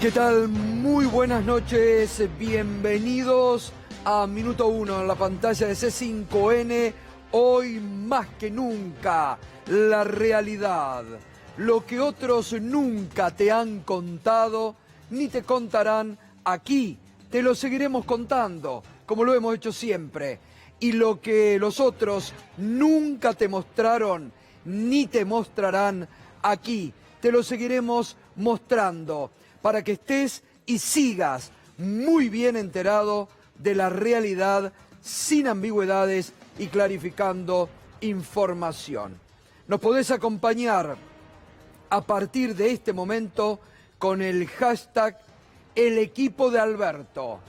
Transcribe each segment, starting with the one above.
¿Qué tal? Muy buenas noches, bienvenidos a Minuto 1 en la pantalla de C5N. Hoy más que nunca, la realidad, lo que otros nunca te han contado, ni te contarán aquí, te lo seguiremos contando, como lo hemos hecho siempre. Y lo que los otros nunca te mostraron, ni te mostrarán aquí, te lo seguiremos mostrando, para que estés y sigas muy bien enterado de la realidad, sin ambigüedades y clarificando información. Nos podés acompañar a partir de este momento con el hashtag El Equipo de Alberto.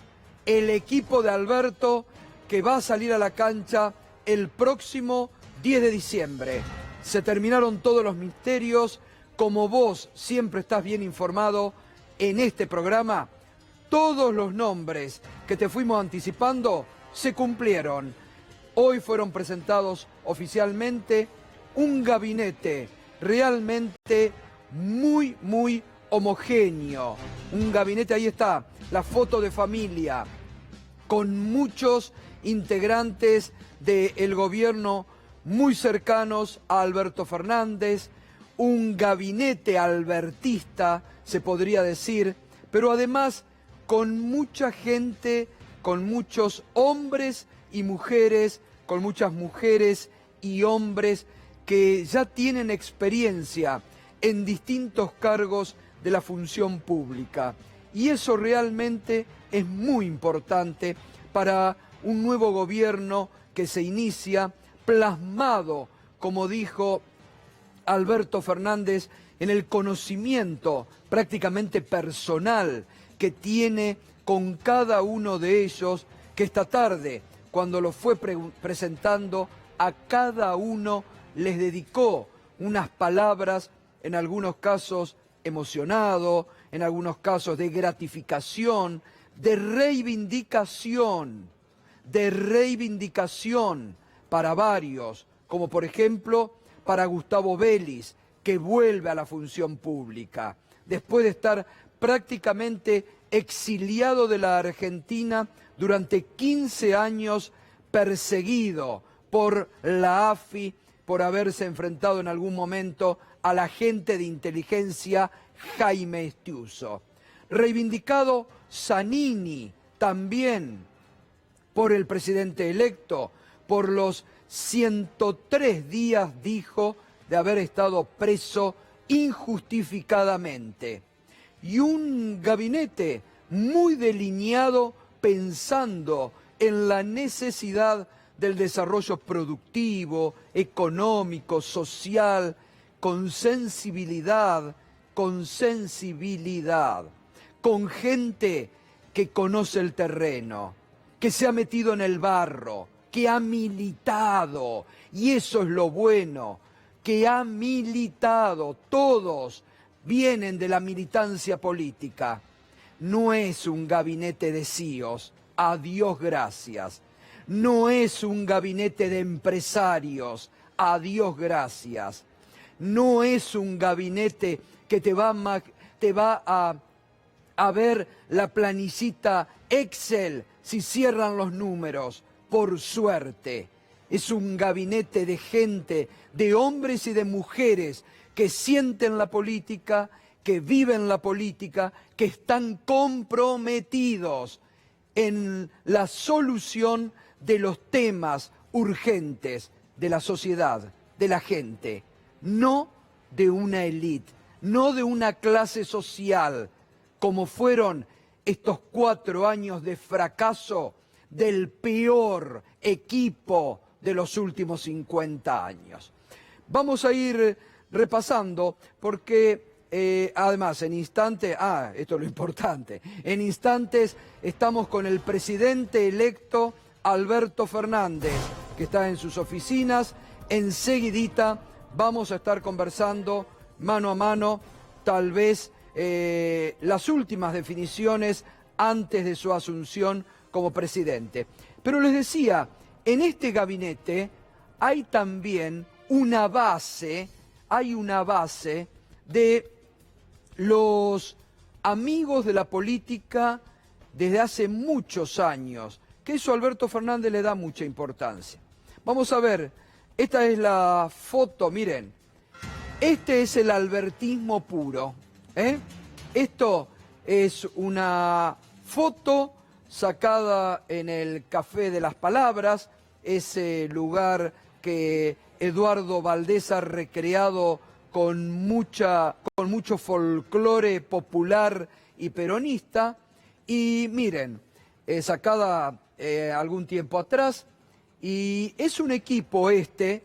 El Equipo de Alberto que va a salir a la cancha el próximo 10 de diciembre. Se terminaron todos los misterios. Como vos siempre estás bien informado en este programa, todos los nombres que te fuimos anticipando se cumplieron. Hoy fueron presentados oficialmente un gabinete realmente muy homogéneo. Un gabinete, ahí está, la foto de familia, con muchos integrantes del gobierno muy cercanos a Alberto Fernández, un gabinete albertista, se podría decir, pero además con mucha gente, con muchos hombres y mujeres, con muchas mujeres y hombres que ya tienen experiencia en distintos cargos de la función pública. Y eso realmente es muy importante para un nuevo gobierno que se inicia, plasmado, como dijo Alberto Fernández, en el conocimiento prácticamente personal que tiene con cada uno de ellos, que esta tarde, cuando lo fue presentando, a cada uno les dedicó unas palabras, en algunos casos emocionado, en algunos casos de gratificación, de reivindicación para varios, como por ejemplo para Gustavo Vélez, que vuelve a la función pública, después de estar prácticamente exiliado de la Argentina durante 15 años, perseguido por la AFI, por haberse enfrentado en algún momento al agente de inteligencia Jaime Estiuso. Reivindicado Zanini también por el presidente electo, por los 103 días, dijo, de haber estado preso injustificadamente. Y un gabinete muy delineado pensando en la necesidad del desarrollo productivo, económico, social, con sensibilidad, con gente que conoce el terreno, que se ha metido en el barro, que ha militado, y eso es lo bueno, que ha militado. Todos vienen de la militancia política. No es un gabinete de CEOs, a Dios gracias. No es un gabinete de empresarios, a Dios gracias. No es un gabinete que te va a ver la planillita Excel si cierran los números. Por suerte, es un gabinete de gente, de hombres y de mujeres que sienten la política, que viven la política, que están comprometidos en la solución de los temas urgentes de la sociedad, de la gente, no de una élite, no de una clase social, como fueron estos 4 años de fracaso del peor equipo de los últimos 50 años. Vamos a ir repasando porque además en instantes, esto es lo importante, en instantes estamos con el presidente electo Alberto Fernández, que está en sus oficinas. Enseguidita vamos a estar conversando mano a mano, tal vez las últimas definiciones antes de su asunción como presidente. Pero les decía, en este gabinete hay también una base, de los amigos de la política desde hace muchos años, que eso a Alberto Fernández le da mucha importancia. Vamos a ver, esta es la foto, miren, este es el albertismo puro, ¿eh? Esto es una foto sacada en el Café de las Palabras, ese lugar que Eduardo Valdés ha recreado con mucho folclore popular y peronista. Y miren, sacada algún tiempo atrás, y es un equipo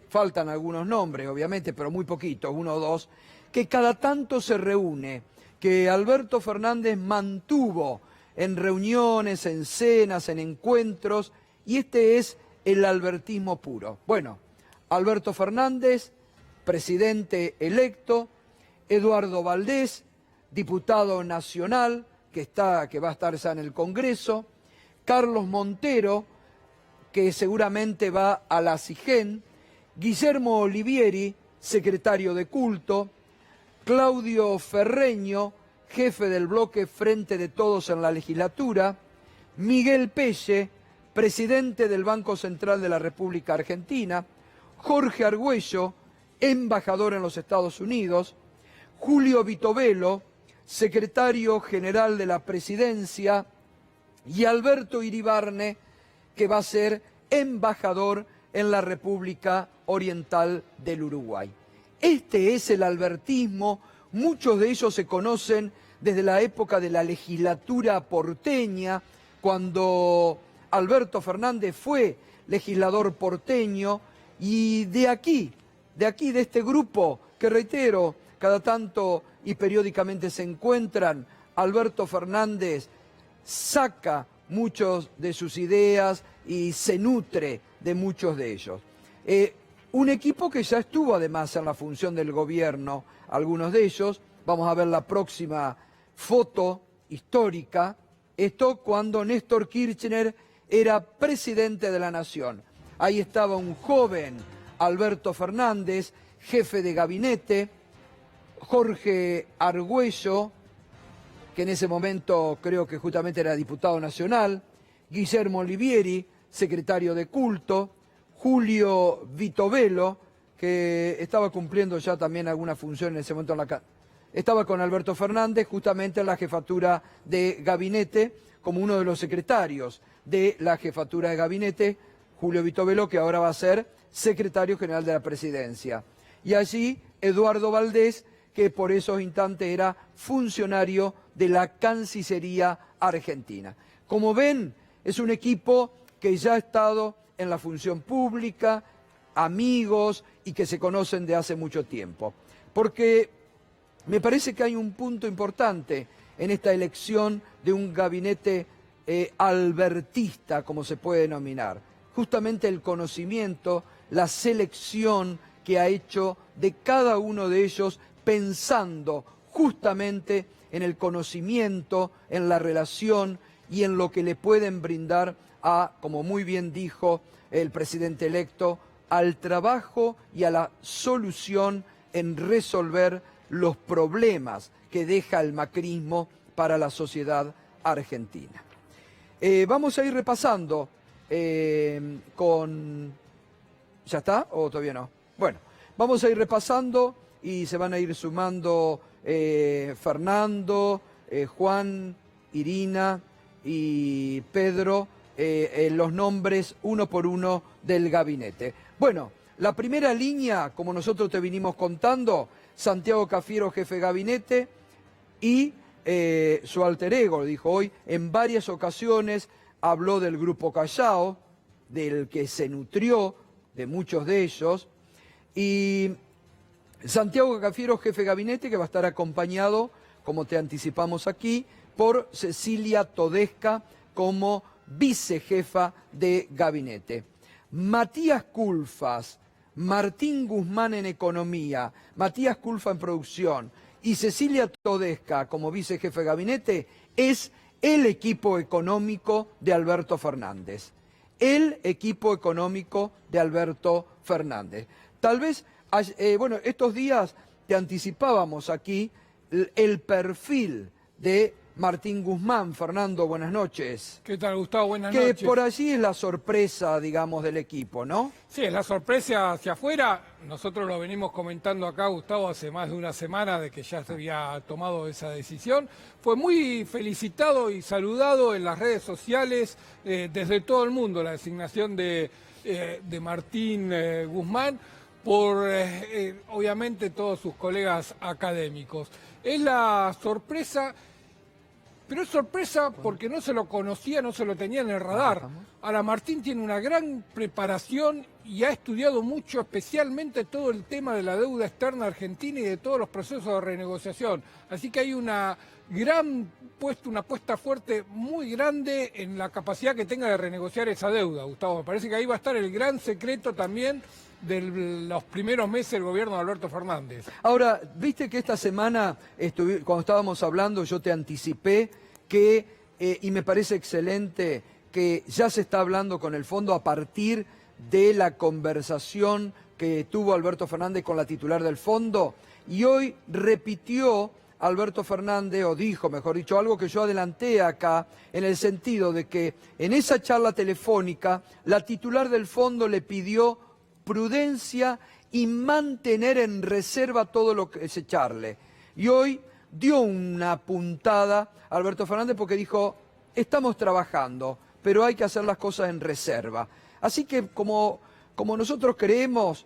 faltan algunos nombres obviamente, pero muy poquitos, uno o dos, que cada tanto se reúne, que Alberto Fernández mantuvo en reuniones, en cenas, en encuentros, y este es el albertismo puro. Bueno, Alberto Fernández, presidente electo, Eduardo Valdés, diputado nacional, que va a estar ya en el Congreso, Carlos Montero, que seguramente va a la CIGEN, Guillermo Olivieri, secretario de culto, Claudio Ferreño, jefe del bloque Frente de Todos en la legislatura, Miguel Pelle, presidente del Banco Central de la República Argentina, Jorge Argüello, embajador en los Estados Unidos, Julio Vitovelo, secretario general de la Presidencia, y Alberto Iribarne, que va a ser embajador en la República Oriental del Uruguay. Este es el albertismo, muchos de ellos se conocen desde la época de la legislatura porteña, cuando Alberto Fernández fue legislador porteño, y de este grupo, que reitero, cada tanto y periódicamente se encuentran, Alberto Fernández saca muchos de sus ideas y se nutre de muchos de ellos. Un equipo que ya estuvo además en la función del gobierno, algunos de ellos, vamos a ver la próxima foto histórica, esto cuando Néstor Kirchner era presidente de la Nación. Ahí estaba un joven Alberto Fernández, jefe de gabinete, Jorge Argüello, que en ese momento creo que justamente era diputado nacional, Guillermo Olivieri, secretario de culto, Julio Vitovelo, que estaba cumpliendo ya también alguna función en ese momento estaba con Alberto Fernández justamente en la jefatura de gabinete, como uno de los secretarios de la jefatura de gabinete, Julio Vitovelo, que ahora va a ser secretario general de la Presidencia. Y allí Eduardo Valdés, que por esos instantes era funcionario de la Cancillería Argentina. Como ven, es un equipo que ya ha estado en la función pública, amigos y que se conocen de hace mucho tiempo. Porque me parece que hay un punto importante en esta elección de un gabinete albertista, como se puede denominar. Justamente el conocimiento, la selección que ha hecho de cada uno de ellos, pensando justamente en el conocimiento, en la relación y en lo que le pueden brindar a, como muy bien dijo el presidente electo, al trabajo y a la solución en resolver los problemas que deja el macrismo para la sociedad argentina. Vamos a ir repasando con... ¿Ya está o todavía no? Bueno, vamos a ir repasando y se van a ir sumando Fernando, Juan, Irina y Pedro, los nombres uno por uno del gabinete. Bueno, la primera línea, como nosotros te vinimos contando, Santiago Cafiero, jefe de gabinete, y su alter ego, dijo hoy, en varias ocasiones habló del Grupo Callao, del que se nutrió de muchos de ellos, y Santiago Cafiero, jefe de gabinete, que va a estar acompañado, como te anticipamos aquí, por Cecilia Todesca como vicejefa de gabinete. Matías Culfas, Martín Guzmán en economía, Matías Culfas en producción y Cecilia Todesca como vicejefe de gabinete es el equipo económico de Alberto Fernández. El equipo económico de Alberto Fernández. Tal vez, bueno, estos días te anticipábamos aquí el perfil de Martín Guzmán. Fernando, buenas noches. ¿Qué tal, Gustavo? Buenas Que noches. por allí es la sorpresa, digamos, del equipo, ¿no? Sí, es la sorpresa hacia afuera. Nosotros lo venimos comentando acá, Gustavo, hace más de una semana de que ya se había tomado esa decisión. Fue muy felicitado y saludado en las redes sociales desde todo el mundo la designación de Martín Guzmán por, obviamente, todos sus colegas académicos. Es la sorpresa... Pero es sorpresa porque no se lo conocía, no se lo tenía en el radar. Ahora, Martín tiene una gran preparación y ha estudiado mucho, especialmente todo el tema de la deuda externa argentina y de todos los procesos de renegociación. Así que hay una apuesta fuerte muy grande en la capacidad que tenga de renegociar esa deuda, Gustavo. Me parece que ahí va a estar el gran secreto también de los primeros meses del gobierno de Alberto Fernández. Ahora, viste que esta semana, cuando estábamos hablando, yo te anticipé que, y me parece excelente, que ya se está hablando con el fondo a partir de la conversación que tuvo Alberto Fernández con la titular del fondo, y hoy repitió Alberto Fernández, o dijo, mejor dicho, algo que yo adelanté acá, en el sentido de que en esa charla telefónica, la titular del fondo le pidió prudencia y mantener en reserva todo lo que es echarle. Y hoy dio una puntada a Alberto Fernández porque dijo, estamos trabajando, pero hay que hacer las cosas en reserva. Así que como nosotros creemos,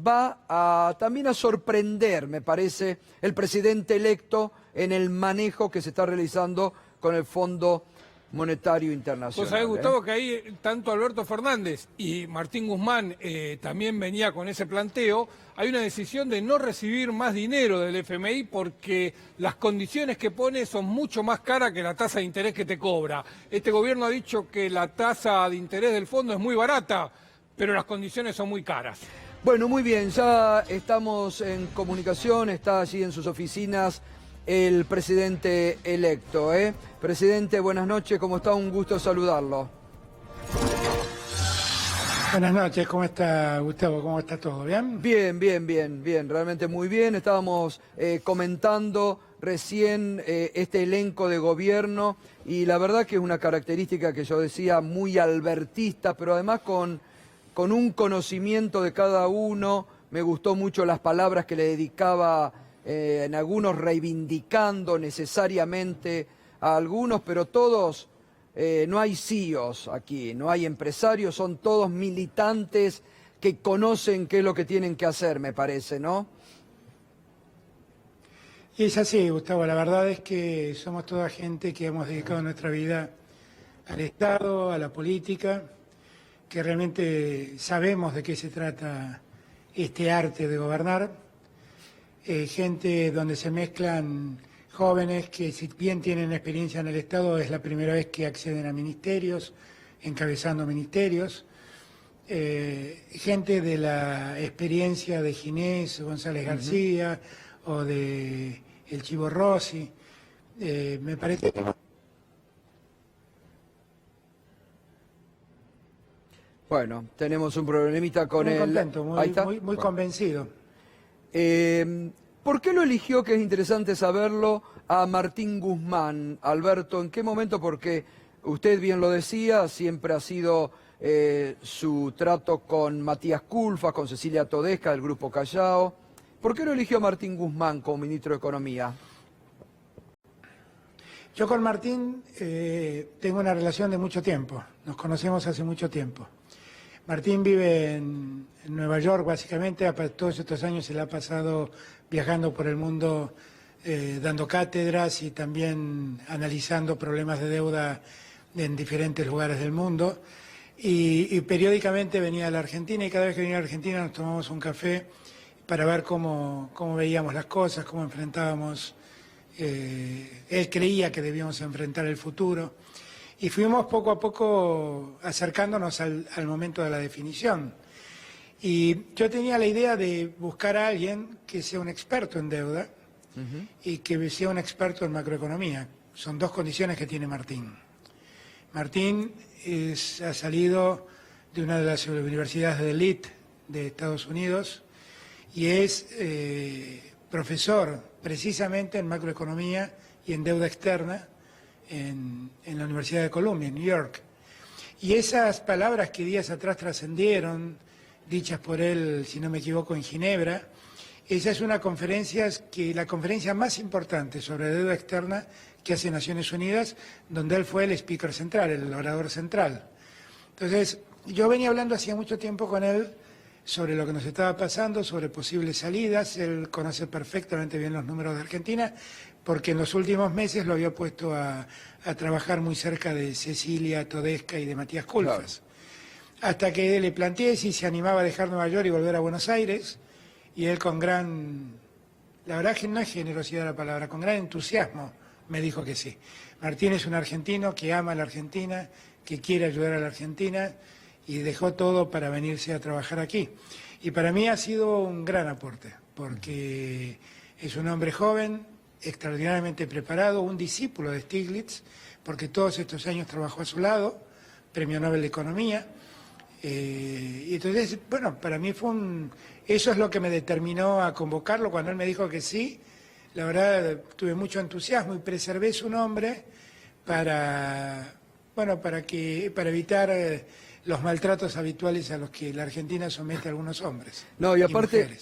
va también a sorprender, me parece, el presidente electo en el manejo que se está realizando con el Fondo Monetario Internacional. Pues sabés, Gustavo, que ahí tanto Alberto Fernández y Martín Guzmán también venía con ese planteo. Hay una decisión de no recibir más dinero del FMI porque las condiciones que pone son mucho más caras que la tasa de interés que te cobra. Este gobierno ha dicho que la tasa de interés del fondo es muy barata, pero las condiciones son muy caras. Bueno, muy bien, ya estamos en comunicación, está allí en sus oficinas el presidente electo. Presidente, buenas noches, ¿cómo está? Un gusto saludarlo. Buenas noches, ¿cómo está, Gustavo? ¿Cómo está todo? ¿Bien? Bien, realmente muy bien. Estábamos comentando recién este elenco de gobierno y la verdad que es una característica que yo decía muy albertista, pero además con un conocimiento de cada uno. Me gustó mucho las palabras que le dedicaba en algunos reivindicando necesariamente a algunos, pero todos, no hay CEOs aquí, no hay empresarios, son todos militantes que conocen qué es lo que tienen que hacer, me parece, ¿no? Y es así, Gustavo, la verdad es que somos toda gente que hemos dedicado nuestra vida al Estado, a la política, que realmente sabemos de qué se trata este arte de gobernar. Gente donde se mezclan jóvenes que, si bien tienen experiencia en el Estado, es la primera vez que acceden a ministerios, encabezando ministerios. Gente de la experiencia de Ginés, González García o de el Chivo Rossi. Me parece que... Bueno, tenemos un problemita con muy el... contento, Ahí está. muy convencido. ¿Por qué lo eligió, que es interesante saberlo, a Martín Guzmán, Alberto? ¿En qué momento? Porque usted bien lo decía, siempre ha sido su trato con Matías Culfas, con Cecilia Todesca del Grupo Callao. ¿Por qué lo eligió Martín Guzmán como ministro de Economía? Yo con Martín tengo una relación de mucho tiempo, nos conocemos hace mucho tiempo. Martín vive en Nueva York, básicamente, todos estos años se le ha pasado viajando por el mundo, dando cátedras y también analizando problemas de deuda en diferentes lugares del mundo. Y periódicamente venía a la Argentina y cada vez que venía a la Argentina nos tomamos un café para ver cómo veíamos las cosas, cómo enfrentábamos. Él creía que debíamos enfrentar el futuro. Y fuimos poco a poco acercándonos al momento de la definición. Y yo tenía la idea de buscar a alguien que sea un experto en deuda y que sea un experto en macroeconomía. Son dos condiciones que tiene Martín. Martín ha salido de una de las universidades de élite de Estados Unidos y es profesor precisamente en macroeconomía y en deuda externa en la Universidad de Columbia, en New York. Y esas palabras que días atrás trascendieron, dichas por él, si no me equivoco, en Ginebra, esa es una conferencia, la conferencia más importante sobre deuda externa que hace Naciones Unidas, donde él fue el speaker central, el orador central. Entonces, yo venía hablando hacía mucho tiempo con él sobre lo que nos estaba pasando, sobre posibles salidas. Él conoce perfectamente bien los números de Argentina, porque en los últimos meses lo había puesto a trabajar muy cerca de Cecilia Todesca y de Matías Culfas. Claro. Hasta que le planteé si se animaba a dejar Nueva York y volver a Buenos Aires, y él con gran, la verdad que no es generosidad la palabra, con gran entusiasmo me dijo que sí. Martín es un argentino que ama a la Argentina, que quiere ayudar a la Argentina, y dejó todo para venirse a trabajar aquí. Y para mí ha sido un gran aporte, porque es un hombre joven, extraordinariamente preparado, un discípulo de Stiglitz, porque todos estos años trabajó a su lado, Premio Nobel de Economía. Y entonces, bueno, para mí eso es lo que me determinó a convocarlo. Cuando él me dijo que sí, la verdad tuve mucho entusiasmo y preservé su nombre para evitar los maltratos habituales a los que la Argentina somete a algunos hombres. No, y aparte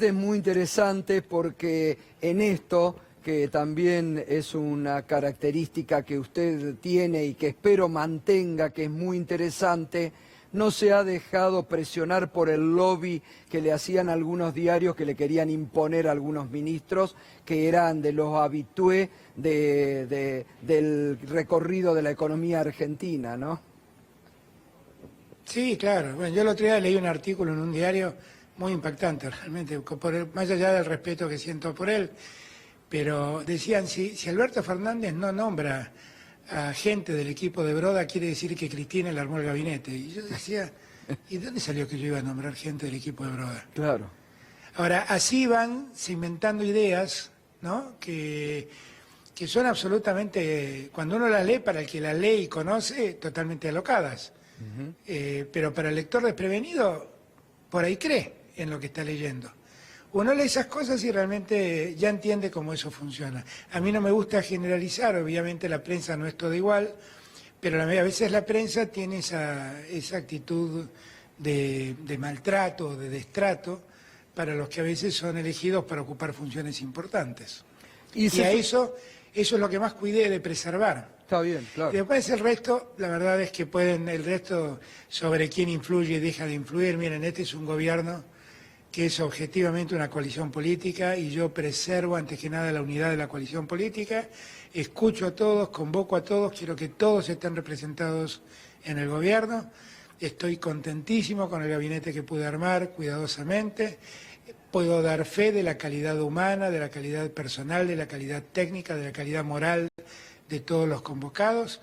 es muy interesante porque en esto, que también es una característica que usted tiene y que espero mantenga, que es muy interesante, no se ha dejado presionar por el lobby que le hacían algunos diarios que le querían imponer a algunos ministros que eran de los habitués del recorrido de la economía argentina, ¿no? Sí, claro. Bueno, yo el otro día leí un artículo en un diario muy impactante, realmente, más allá del respeto que siento por él, pero decían, si Alberto Fernández no nombra a gente del equipo de Broda, quiere decir que Cristina le armó el gabinete. Y yo decía, ¿y de dónde salió que yo iba a nombrar gente del equipo de Broda? Claro. Ahora, así van se inventando ideas, ¿no?, que son absolutamente, cuando uno las lee, para el que las lee y conoce, totalmente alocadas. Pero para el lector desprevenido, por ahí cree en lo que está leyendo. Uno lee esas cosas y realmente ya entiende cómo eso funciona. A mí no me gusta generalizar, obviamente la prensa no es todo igual, pero a veces la prensa tiene esa actitud de maltrato, de destrato, para los que a veces son elegidos para ocupar funciones importantes. Y a eso es lo que más cuidé de preservar. Está bien, claro. Y después el resto, la verdad es que el resto sobre quién influye y deja de influir. Miren, este es un gobierno que es objetivamente una coalición política y yo preservo antes que nada la unidad de la coalición política, escucho a todos, convoco a todos, quiero que todos estén representados en el gobierno, estoy contentísimo con el gabinete que pude armar cuidadosamente, puedo dar fe de la calidad humana, de la calidad personal, de la calidad técnica, de la calidad moral de todos los convocados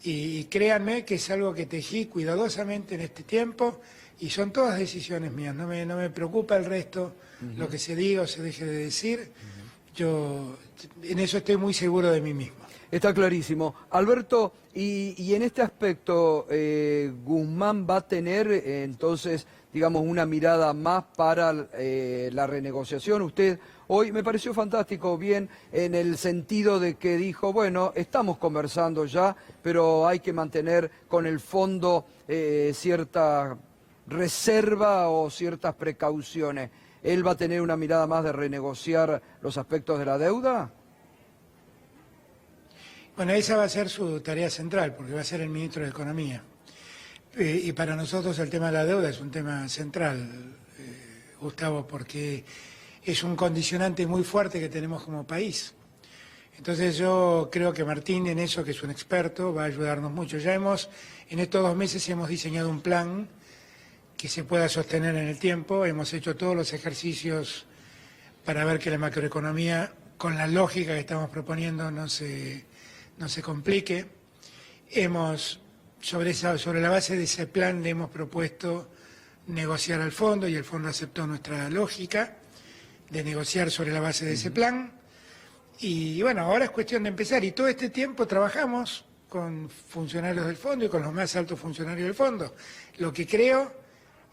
y créanme que es algo que tejí cuidadosamente en este tiempo y son todas decisiones mías, no me preocupa el resto, lo que se diga o se deje de decir, yo en eso estoy muy seguro de mí mismo. Está clarísimo. Alberto, y en este aspecto, Guzmán va a tener entonces, digamos, una mirada más para la renegociación. Usted hoy me pareció fantástico, bien, en el sentido de que dijo, bueno, estamos conversando ya, pero hay que mantener con el fondo cierta reserva o ciertas precauciones. ¿Él va a tener una mirada más de renegociar los aspectos de la deuda? Bueno, esa va a ser su tarea central, porque va a ser el ministro de Economía. Y para nosotros el tema de la deuda es un tema central, Gustavo, porque es un condicionante muy fuerte que tenemos como país. Entonces yo creo que Martín, en eso, que es un experto, va a ayudarnos mucho. En estos 2 meses hemos diseñado un plan que se pueda sostener en el tiempo. Hemos hecho todos los ejercicios para ver que la macroeconomía, con la lógica que estamos proponiendo, no se complique. Sobre la base de ese plan le hemos propuesto negociar al fondo y el fondo aceptó nuestra lógica de negociar sobre la base de ese plan. Y bueno, ahora es cuestión de empezar. Y todo este tiempo trabajamos con funcionarios del fondo y con los más altos funcionarios del fondo. Lo que creo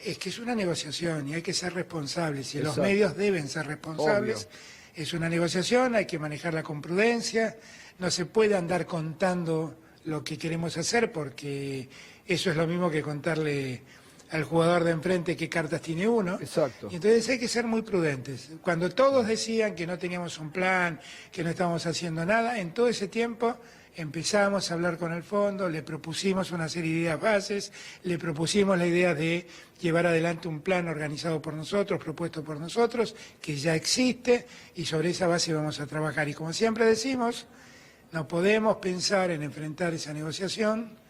es que es una negociación y hay que ser responsables y los medios deben ser responsables. Obvio. Es una negociación, hay que manejarla con prudencia, no se puede andar contando lo que queremos hacer porque eso es lo mismo que contarle al jugador de enfrente qué cartas tiene uno. Exacto. Y entonces hay que ser muy prudentes. Cuando todos decían que no teníamos un plan, que no estábamos haciendo nada, en todo ese tiempo empezamos a hablar con el fondo, le propusimos una serie de ideas bases, le propusimos la idea de llevar adelante un plan organizado por nosotros, propuesto por nosotros, que ya existe, y sobre esa base vamos a trabajar. Y como siempre decimos, no podemos pensar en enfrentar esa negociación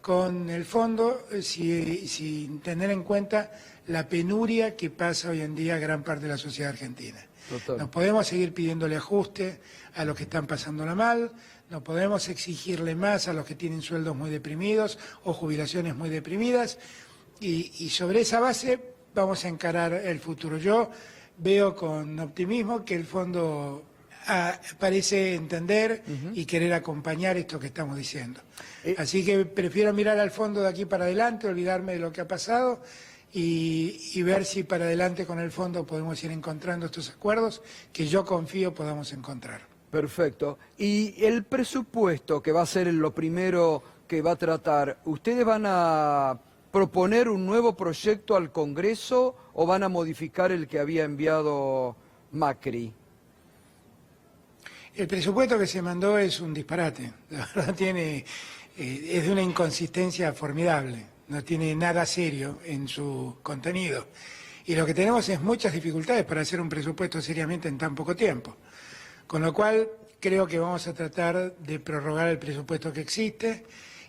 con el fondo sin tener en cuenta la penuria que pasa hoy en día gran parte de la sociedad argentina. Total. No podemos seguir pidiéndole ajuste a los que están pasándola mal, no podemos exigirle más a los que tienen sueldos muy deprimidos o jubilaciones muy deprimidas, y sobre esa base vamos a encarar el futuro. Yo veo con optimismo que el fondo parece entender y querer acompañar esto que estamos diciendo. Así que prefiero mirar al fondo de aquí para adelante, olvidarme de lo que ha pasado y ver si para adelante con el fondo podemos ir encontrando estos acuerdos que yo confío podamos encontrar. Perfecto. Y el presupuesto, que va a ser lo primero que va a tratar, ¿ustedes van a proponer un nuevo proyecto al Congreso o van a modificar el que había enviado Macri? El presupuesto que se mandó es un disparate, la verdad es de una inconsistencia formidable, no tiene nada serio en su contenido. Y lo que tenemos es muchas dificultades para hacer un presupuesto seriamente en tan poco tiempo. Con lo cual creo que vamos a tratar de prorrogar el presupuesto que existe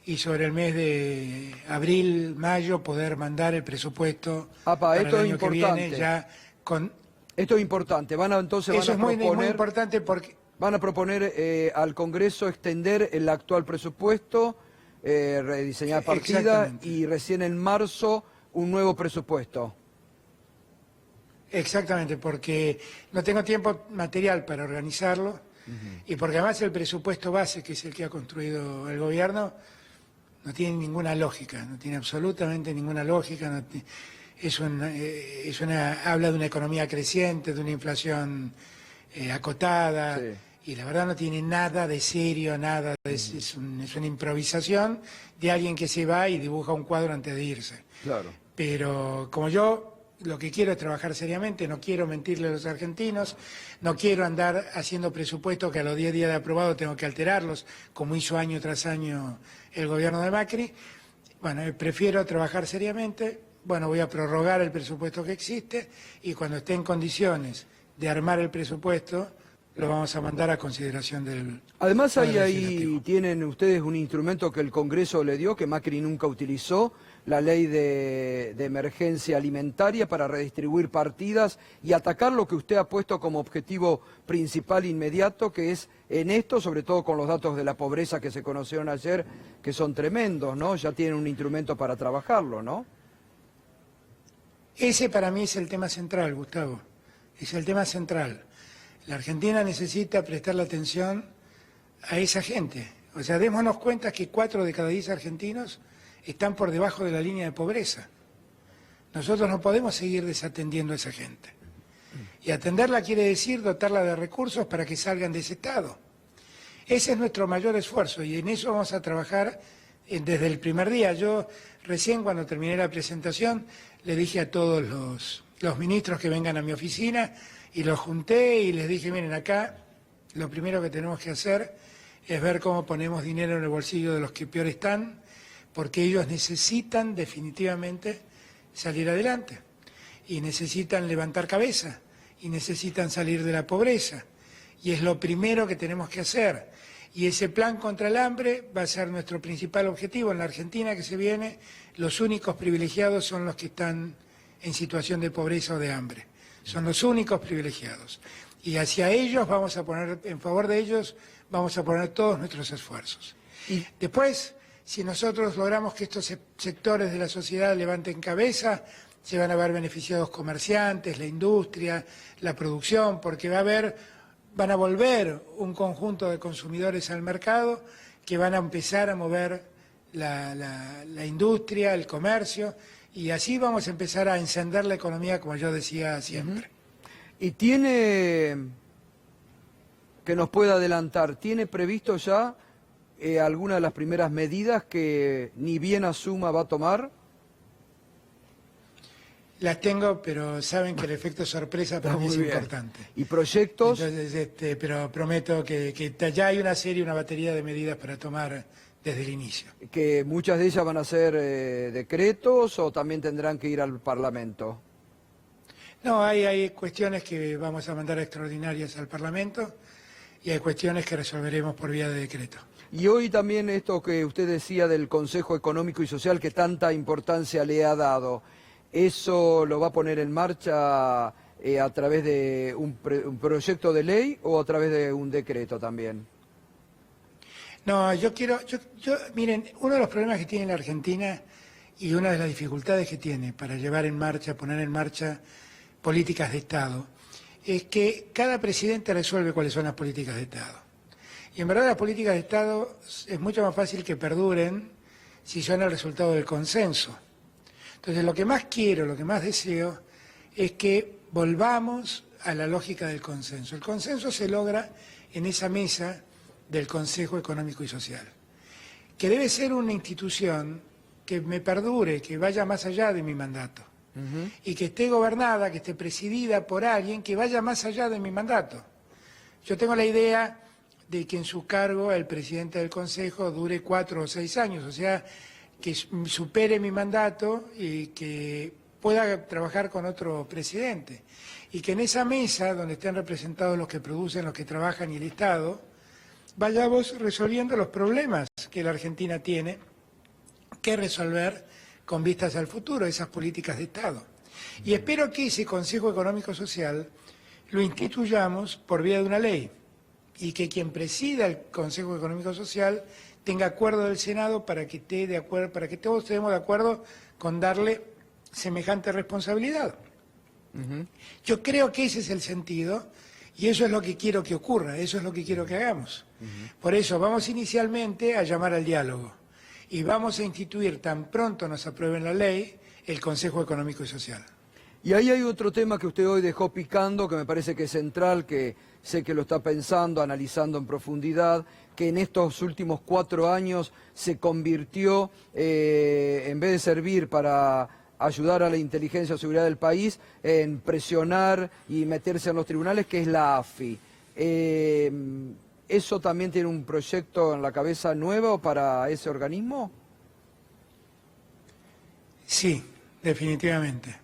y sobre el mes de abril, mayo, poder mandar el presupuesto para el año que viene ya con... Esto es importante, entonces Eso van a es muy importante porque... Van a proponer al Congreso extender el actual presupuesto, rediseñar partida y recién en marzo un nuevo presupuesto. Exactamente, porque no tengo tiempo material para organizarlo y porque además el presupuesto base, que es el que ha construido el gobierno, no tiene ninguna lógica, no tiene absolutamente ninguna lógica. Habla de una economía creciente, de una inflación acotada. Sí. Y la verdad no tiene nada de serio, nada, es una improvisación de alguien que se va y dibuja un cuadro antes de irse. Claro. Pero como yo lo que quiero es trabajar seriamente, no quiero mentirle a los argentinos, no quiero andar haciendo presupuestos que a los 10 días de aprobado tengo que alterarlos, como hizo año tras año el gobierno de Macri. Bueno, prefiero trabajar seriamente, voy a prorrogar el presupuesto que existe y cuando esté en condiciones de armar el presupuesto, lo vamos a mandar a consideración del... Además ahí tienen ustedes un instrumento que el Congreso le dio, que Macri nunca utilizó, la ley de emergencia alimentaria para redistribuir partidas y atacar lo que usted ha puesto como objetivo principal inmediato, que es en esto, sobre todo con los datos de la pobreza que se conocieron ayer, que son tremendos, ¿no? Ya tienen un instrumento para trabajarlo, ¿no? Ese para mí es el tema central, Gustavo, es el tema central. La Argentina necesita prestarle atención a esa gente. O sea, démonos cuenta que 4 de cada 10 argentinos están por debajo de la línea de pobreza. Nosotros no podemos seguir desatendiendo a esa gente. Y atenderla quiere decir dotarla de recursos para que salgan de ese estado. Ese es nuestro mayor esfuerzo y en eso vamos a trabajar desde el primer día. Yo recién cuando terminé la presentación le dije a todos los ministros que vengan a mi oficina y los junté y les dije, miren, acá lo primero que tenemos que hacer es ver cómo ponemos dinero en el bolsillo de los que peor están, porque ellos necesitan definitivamente salir adelante y necesitan levantar cabeza y necesitan salir de la pobreza. Y es lo primero que tenemos que hacer. Y ese plan contra el hambre va a ser nuestro principal objetivo. En la Argentina que se viene, los únicos privilegiados son los que están en situación de pobreza o de hambre. Son los únicos privilegiados. Y hacia ellos vamos a poner, en favor de ellos, vamos a poner todos nuestros esfuerzos. Y después, si nosotros logramos que estos sectores de la sociedad levanten cabeza, se van a ver beneficiados comerciantes, la industria, la producción, porque van a volver un conjunto de consumidores al mercado que van a empezar a mover la industria, el comercio, y así vamos a empezar a encender la economía, como yo decía siempre. ¿Y tiene que nos pueda adelantar. ¿Tiene previsto ya alguna de las primeras medidas que ni bien asuma va a tomar? Las tengo, pero saben que el efecto sorpresa para mí es importante. ¿Y proyectos? Entonces, pero prometo que ya hay una batería de medidas para tomar desde el inicio. ¿Que muchas de ellas van a ser decretos o también tendrán que ir al Parlamento? No, hay cuestiones que vamos a mandar extraordinarias al Parlamento y hay cuestiones que resolveremos por vía de decreto. Y hoy también esto que usted decía del Consejo Económico y Social que tanta importancia le ha dado, ¿eso lo va a poner en marcha a través de un proyecto de ley o a través de un decreto también? No, miren, uno de los problemas que tiene la Argentina y una de las dificultades que tiene para poner en marcha políticas de Estado, es que cada presidente resuelve cuáles son las políticas de Estado. Y en verdad las políticas de Estado es mucho más fácil que perduren si son el resultado del consenso. Entonces lo que más quiero, lo que más deseo, es que volvamos a la lógica del consenso. El consenso se logra en esa mesa del Consejo Económico y Social, que debe ser una institución que me perdure, que vaya más allá de mi mandato, y que esté gobernada, que esté presidida por alguien que vaya más allá de mi mandato. Yo tengo la idea de que en su cargo el presidente del Consejo dure 4 o 6 años, o sea, que supere mi mandato y que pueda trabajar con otro presidente. Y que en esa mesa, donde estén representados los que producen, los que trabajan y el Estado, vayamos resolviendo los problemas que la Argentina tiene que resolver con vistas al futuro, esas políticas de Estado. Y espero que ese Consejo Económico Social lo instituyamos por vía de una ley y que quien presida el Consejo Económico Social tenga acuerdo del Senado para que todos estemos de acuerdo con darle semejante responsabilidad. Yo creo que ese es el sentido y eso es lo que quiero que ocurra, eso es lo que quiero que hagamos. Por eso vamos inicialmente a llamar al diálogo y vamos a instituir, tan pronto nos aprueben la ley, el Consejo Económico y Social. Y ahí hay otro tema que usted hoy dejó picando, que me parece que es central, que sé que lo está pensando, analizando en profundidad, que en estos últimos 4 años se convirtió, en vez de servir para ayudar a la inteligencia o seguridad del país, en presionar y meterse en los tribunales, que es la AFI. ¿Eso también tiene un proyecto en la cabeza nuevo para ese organismo? Sí, definitivamente.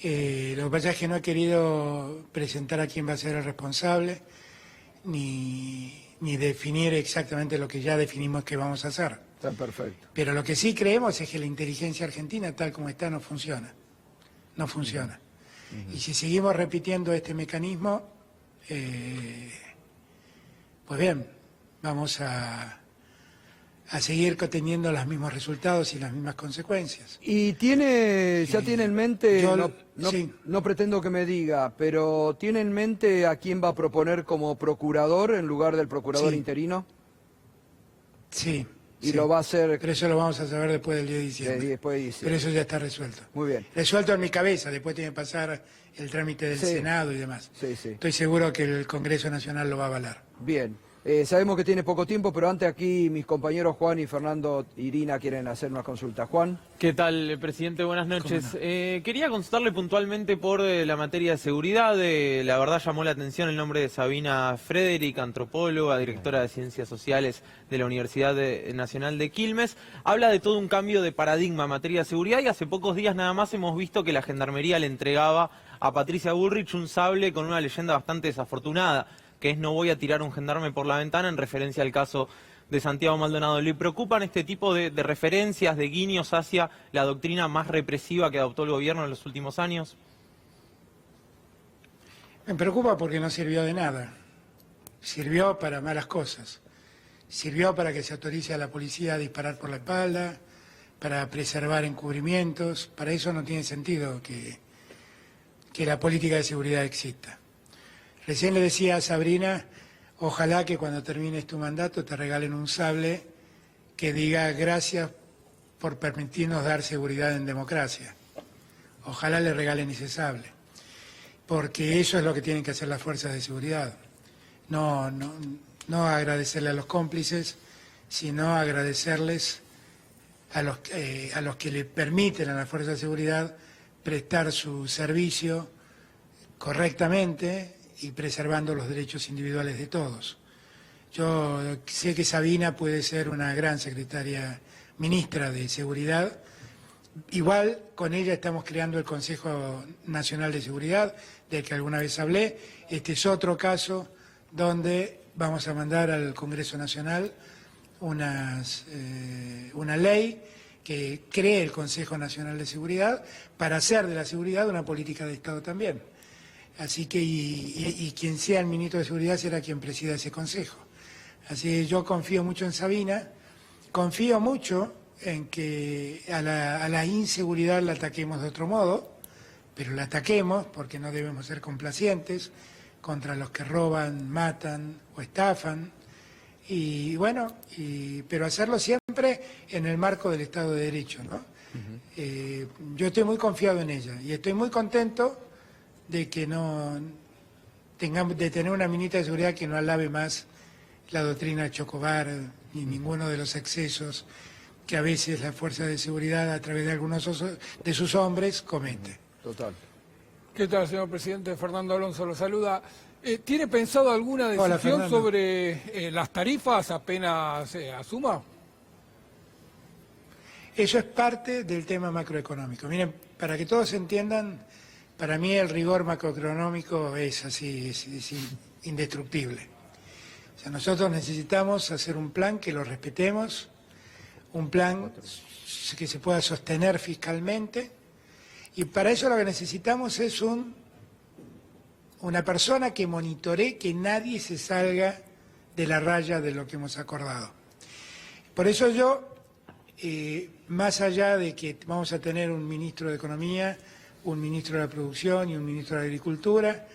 Lo que pasa es que no he querido presentar a quién va a ser el responsable, ni definir exactamente lo que ya definimos que vamos a hacer. Está perfecto. Pero lo que sí creemos es que la inteligencia argentina, tal como está, no funciona. No funciona. Y si seguimos repitiendo este mecanismo, pues bien, vamos a seguir teniendo los mismos resultados y las mismas consecuencias. ¿Y ya tiene en mente, sí. no pretendo que me diga, pero tiene en mente a quién va a proponer como procurador en lugar del procurador interino? Sí. Y sí. lo va a hacer... Pero eso lo vamos a saber después del 10 de diciembre. Después de diciembre. Pero eso ya está resuelto. Muy bien. Resuelto en mi cabeza, después tiene que pasar el trámite del Senado y demás. Sí, sí. Estoy seguro que el Congreso Nacional lo va a avalar. Bien. Sabemos que tiene poco tiempo, pero antes aquí mis compañeros Juan y Fernando Irina quieren hacer una consulta. Juan. ¿Qué tal, presidente? Buenas noches. Quería consultarle puntualmente por la materia de seguridad. La verdad llamó la atención el nombre de Sabina Frederick, antropóloga, directora de Ciencias Sociales de la Universidad Nacional de Quilmes. Habla de todo un cambio de paradigma en materia de seguridad y hace pocos días nada más hemos visto que la Gendarmería le entregaba a Patricia Bullrich un sable con una leyenda bastante desafortunada, que es "no voy a tirar un gendarme por la ventana", en referencia al caso de Santiago Maldonado. ¿Le preocupan este tipo de referencias, de guiños hacia la doctrina más represiva que adoptó el gobierno en los últimos años? Me preocupa porque no sirvió de nada. Sirvió para malas cosas. Sirvió para que se autorice a la policía a disparar por la espalda, para preservar encubrimientos. Para eso no tiene sentido que la política de seguridad exista. Recién le decía a Sabrina, ojalá que cuando termines tu mandato te regalen un sable que diga gracias por permitirnos dar seguridad en democracia. Ojalá le regalen ese sable, porque eso es lo que tienen que hacer las fuerzas de seguridad. no agradecerle a los cómplices, sino agradecerles a los que le permiten a la Fuerza de Seguridad prestar su servicio correctamente y preservando los derechos individuales de todos. Yo sé que Sabina puede ser una gran ministra de Seguridad. Igual con ella estamos creando el Consejo Nacional de Seguridad, del que alguna vez hablé. Este es otro caso donde vamos a mandar al Congreso Nacional una ley que cree el Consejo Nacional de Seguridad para hacer de la seguridad una política de Estado también. Así que, y quien sea el ministro de Seguridad será quien presida ese consejo. Así que yo confío mucho en Sabina, confío mucho en que a la inseguridad la ataquemos de otro modo, pero la ataquemos porque no debemos ser complacientes contra los que roban, matan o estafan. Y bueno, pero hacerlo siempre en el marco del Estado de Derecho, ¿no? Yo estoy muy confiado en ella y estoy muy contento de que de tener una ministra de Seguridad que no alabe más la doctrina de Chocobar ni ninguno de los excesos que a veces la Fuerza de Seguridad a través de algunos de sus hombres comete. Total. ¿Qué tal, señor presidente? Fernando Alonso lo saluda. ¿Tiene pensado alguna Hola, decisión Fernando. sobre las tarifas apenas asuma? Eso es parte del tema macroeconómico. Miren, para que todos entiendan, para mí el rigor macroeconómico es así, es indestructible. O sea, nosotros necesitamos hacer un plan que lo respetemos, un plan que se pueda sostener fiscalmente, y para eso lo que necesitamos es una persona que monitoree que nadie se salga de la raya de lo que hemos acordado. Por eso yo, más allá de que vamos a tener un ministro de Economía, un ministro de la Producción y un ministro de Agricultura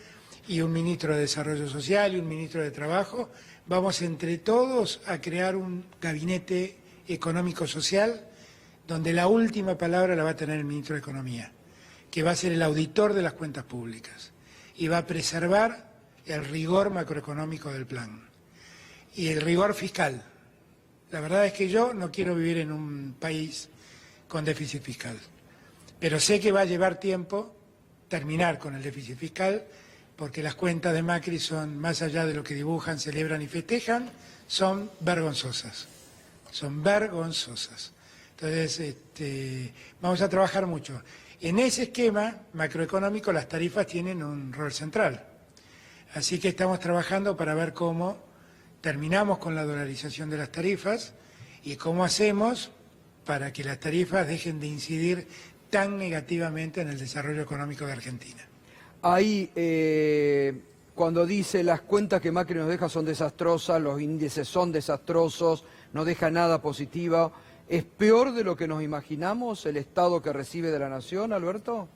y un ministro de Desarrollo Social y un ministro de Trabajo, vamos entre todos a crear un gabinete económico-social donde la última palabra la va a tener el ministro de Economía, que va a ser el auditor de las cuentas públicas y va a preservar el rigor macroeconómico del plan y el rigor fiscal. La verdad es que yo no quiero vivir en un país con déficit fiscal, pero sé que va a llevar tiempo terminar con el déficit fiscal porque las cuentas de Macri son, más allá de lo que dibujan, celebran y festejan, son vergonzosas. Son vergonzosas. Entonces, vamos a trabajar mucho. En ese esquema macroeconómico las tarifas tienen un rol central. Así que estamos trabajando para ver cómo terminamos con la dolarización de las tarifas y cómo hacemos para que las tarifas dejen de incidir tan negativamente en el desarrollo económico de Argentina. Ahí, cuando dice las cuentas que Macri nos deja son desastrosas, los índices son desastrosos, no deja nada positivo, ¿es peor de lo que nos imaginamos el Estado que recibe de la Nación, Alberto?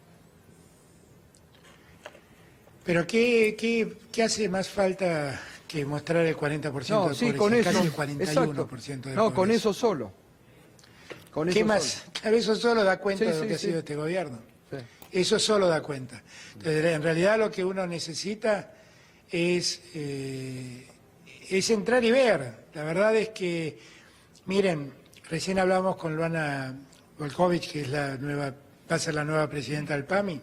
Pero ¿qué hace más falta que mostrar el 40% de pobreza? Con eso, casi el 41% exacto. de No, pobreza. con eso solo. Con ¿Qué eso más? solo. Claro, eso solo da cuenta Sí, de lo que ha sí. sido este gobierno. Sí. Eso solo da cuenta. Entonces, en realidad lo que uno necesita es entrar y ver. La verdad es que, miren, recién hablamos con Luana Volkovich, que es va a ser la nueva presidenta del PAMI,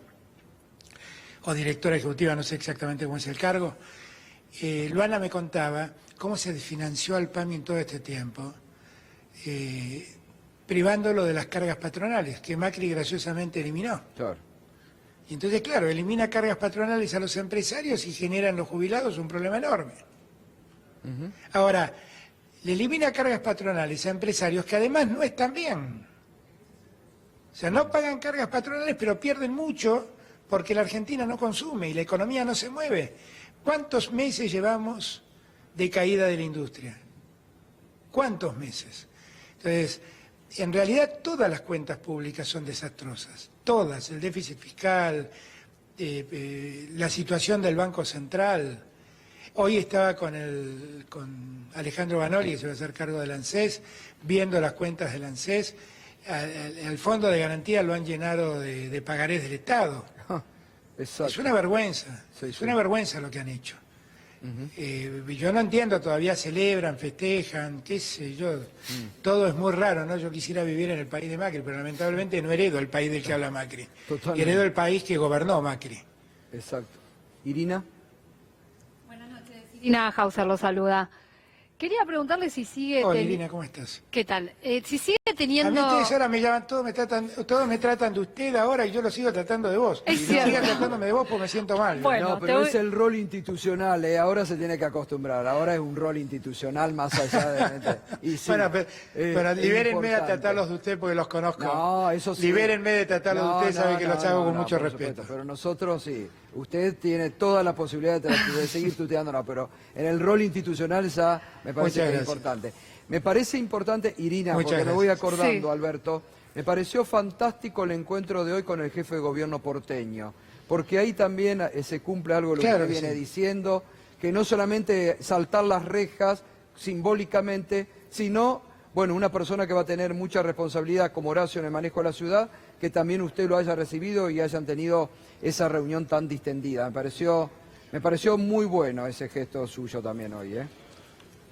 o directora ejecutiva, no sé exactamente cómo es el cargo. Luana me contaba cómo se desfinanció al PAMI en todo este tiempo, privándolo de las cargas patronales, que Macri graciosamente eliminó. Claro. Y entonces, claro, elimina cargas patronales a los empresarios y genera en los jubilados un problema enorme. Ahora, le elimina cargas patronales a empresarios que además no están bien. O sea, no pagan cargas patronales, pero pierden mucho porque la Argentina no consume y la economía no se mueve. ¿Cuántos meses llevamos de caída de la industria? ¿Cuántos meses? Entonces, en realidad todas las cuentas públicas son desastrosas. Todas, el déficit fiscal, la situación del Banco Central. Hoy estaba con Alejandro Banoli, que se va a hacer cargo del ANSES, viendo las cuentas del ANSES. El fondo de garantía lo han llenado de pagarés del Estado. Exacto. Es una vergüenza, Sí, es sí. una vergüenza lo que han hecho. Yo no entiendo, todavía celebran, festejan, qué sé yo, todo es muy raro, ¿no? Yo quisiera vivir en el país de Macri, pero lamentablemente no heredo el país del que habla Macri. Totalmente. Heredo el país que gobernó Macri. Exacto. Irina. Buenas noches. Irina Hauser lo saluda. Quería preguntarle si sigue... Hola Irina, ¿cómo estás? ¿Qué tal? Si sigue A teniendo... mí ustedes ahora me llaman, todos me tratan de usted ahora y yo lo sigo tratando de vos. Es cierto. Sigan tratándome de vos porque me siento mal. Bueno, No, te pero voy- es el rol institucional, ahora se tiene que acostumbrar, ahora es un rol institucional más allá de... Y sí, Bueno, pero es libérenme a importante. tratarlos de usted porque los conozco. No, eso sí. Libérenme de tratarlos de usted, sabe que los hago con mucho por respeto. supuesto, pero nosotros sí, usted tiene toda la posibilidad de seguir tuteándonos, pero en el rol institucional ya me parece Muchas que es gracias. importante. Me parece importante, Irina, Muchas porque me voy gracias. acordando, Sí. Alberto, me pareció fantástico el encuentro de hoy con el jefe de gobierno porteño, porque ahí también se cumple algo de lo Claro que que usted viene sí. diciendo, que no solamente saltar las rejas simbólicamente, sino, bueno, una persona que va a tener mucha responsabilidad como Horacio en el manejo de la ciudad, que también usted lo haya recibido y hayan tenido esa reunión tan distendida. Me pareció muy bueno ese gesto suyo también hoy, ¿eh?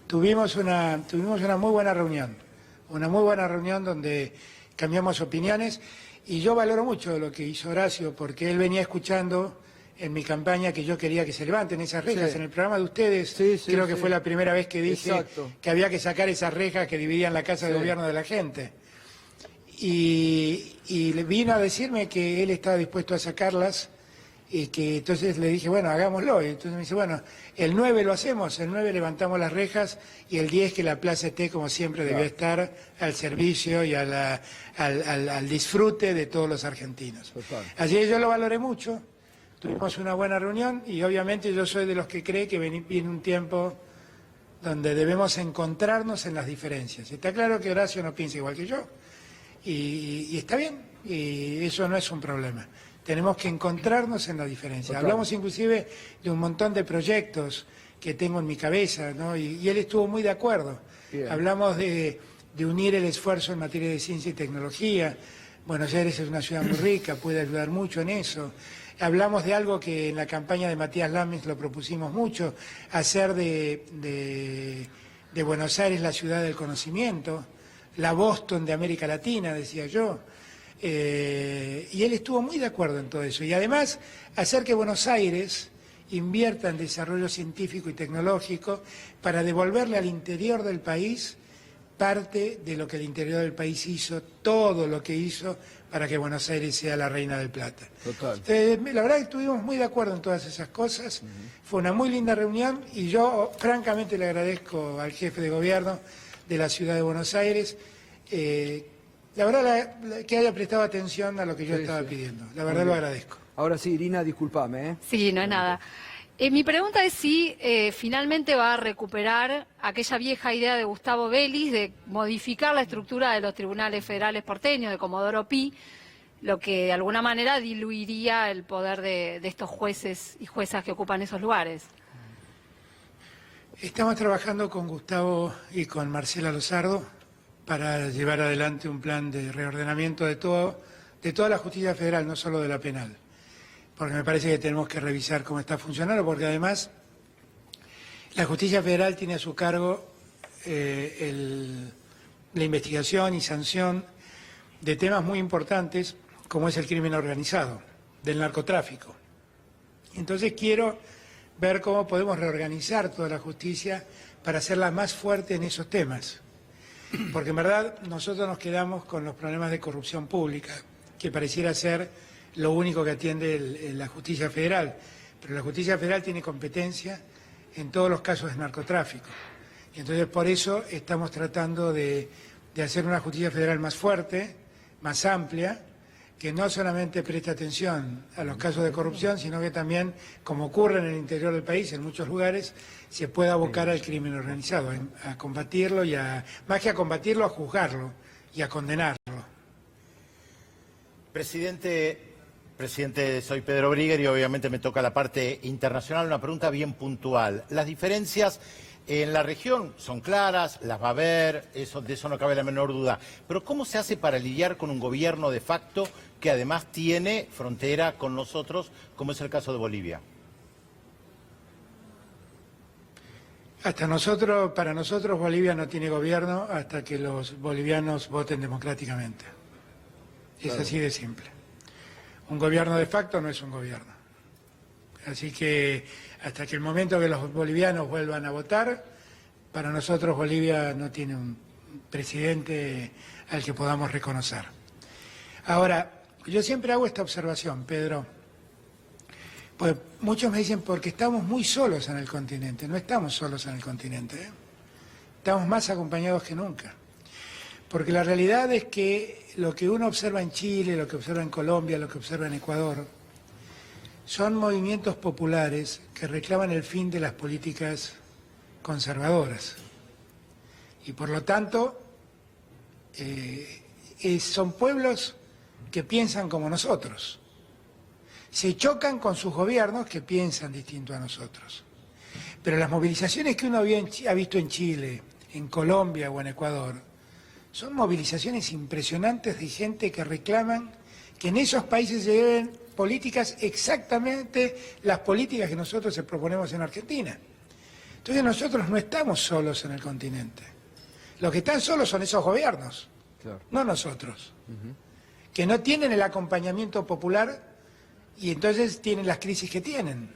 Tuvimos una muy buena reunión, donde cambiamos opiniones y yo valoro mucho lo que hizo Horacio porque él venía escuchando en mi campaña que yo quería que se levanten esas rejas. Sí. En el programa de ustedes Sí, sí, creo que sí. fue la primera vez que dije Exacto. que había que sacar esas rejas que dividían la casa de Sí. gobierno de la gente. Y le vino a decirme que él estaba dispuesto a sacarlas y que entonces le dije, bueno, hagámoslo. Y entonces me dice, bueno, el 9 lo hacemos, el 9 levantamos las rejas y el 10 que la plaza esté como siempre debió estar al servicio y al disfrute de todos los argentinos. Total. Así yo lo valoré mucho, tuvimos una buena reunión y obviamente yo soy de los que cree que viene un tiempo donde debemos encontrarnos en las diferencias. Está claro que Horacio no piensa igual que yo y está bien, y eso no es un problema. Tenemos que encontrarnos en la diferencia. Total. Hablamos inclusive de un montón de proyectos que tengo en mi cabeza, ¿no? Y él estuvo muy de acuerdo. Bien. Hablamos de unir el esfuerzo en materia de ciencia y tecnología. Buenos Aires es una ciudad muy rica, puede ayudar mucho en eso. Hablamos de algo que en la campaña de Matías Lames lo propusimos mucho, hacer de Buenos Aires la ciudad del conocimiento, la Boston de América Latina, decía yo. Y él estuvo muy de acuerdo en todo eso. Y además, hacer que Buenos Aires invierta en desarrollo científico y tecnológico para devolverle al interior del país parte de lo que el interior del país hizo, todo lo que hizo para que Buenos Aires sea la reina del plata. Total. La verdad que estuvimos muy de acuerdo en todas esas cosas. Fue una muy linda reunión y yo francamente le agradezco al jefe de gobierno de la ciudad de Buenos Aires la verdad que haya prestado atención a lo que yo Sí, estaba sí. pidiendo. La verdad lo agradezco. Ahora sí, Irina, discúlpame, ¿eh? Sí, no es nada. Mi pregunta es si finalmente va a recuperar aquella vieja idea de Gustavo Vélez de modificar la estructura de los tribunales federales porteños, de Comodoro Pi, lo que de alguna manera diluiría el poder de estos jueces y juezas que ocupan esos lugares. Estamos trabajando con Gustavo y con Marcela Lozardo para llevar adelante un plan de reordenamiento de toda la justicia federal, no solo de la penal. Porque me parece que tenemos que revisar cómo está funcionando, porque además la justicia federal tiene a su cargo la investigación y sanción de temas muy importantes, como es el crimen organizado, del narcotráfico. Entonces quiero ver cómo podemos reorganizar toda la justicia para hacerla más fuerte en esos temas. Porque en verdad nosotros nos quedamos con los problemas de corrupción pública, que pareciera ser lo único que atiende la justicia federal. Pero la justicia federal tiene competencia en todos los casos de narcotráfico. Y entonces por eso estamos tratando de hacer una justicia federal más fuerte, más amplia, que no solamente preste atención a los casos de corrupción, sino que también, como ocurre en el interior del país, en muchos lugares, se pueda abocar al crimen organizado, a combatirlo y más que a combatirlo, a juzgarlo y a condenarlo. Presidente, soy Pedro Briguer y obviamente me toca la parte internacional. Una pregunta bien puntual. Las diferencias en la región son claras, las va a haber, de eso no cabe la menor duda. Pero ¿cómo se hace para lidiar con un gobierno de facto que además tiene frontera con nosotros, como es el caso de Bolivia? Para nosotros Bolivia no tiene gobierno hasta que los bolivianos voten democráticamente. Es así de simple. Un gobierno de facto no es un gobierno. Así que hasta que el momento que los bolivianos vuelvan a votar, para nosotros Bolivia no tiene un presidente al que podamos reconocer. Ahora, yo siempre hago esta observación, Pedro. Pues muchos me dicen, porque estamos muy solos en el continente. No estamos solos en el continente, ¿eh? Estamos más acompañados que nunca. Porque la realidad es que lo que uno observa en Chile, lo que observa en Colombia, lo que observa en Ecuador, son movimientos populares que reclaman el fin de las políticas conservadoras. Y por lo tanto, son pueblos que piensan como nosotros. Se chocan con sus gobiernos que piensan distinto a nosotros. Pero las movilizaciones que uno ha visto en Chile, en Colombia o en Ecuador, son movilizaciones impresionantes de gente que reclaman que en esos países se lleven políticas exactamente las políticas que nosotros proponemos en Argentina. Entonces nosotros no estamos solos en el continente. Los que están solos son esos gobiernos, claro, no nosotros, que no tienen el acompañamiento popular y entonces tienen las crisis que tienen.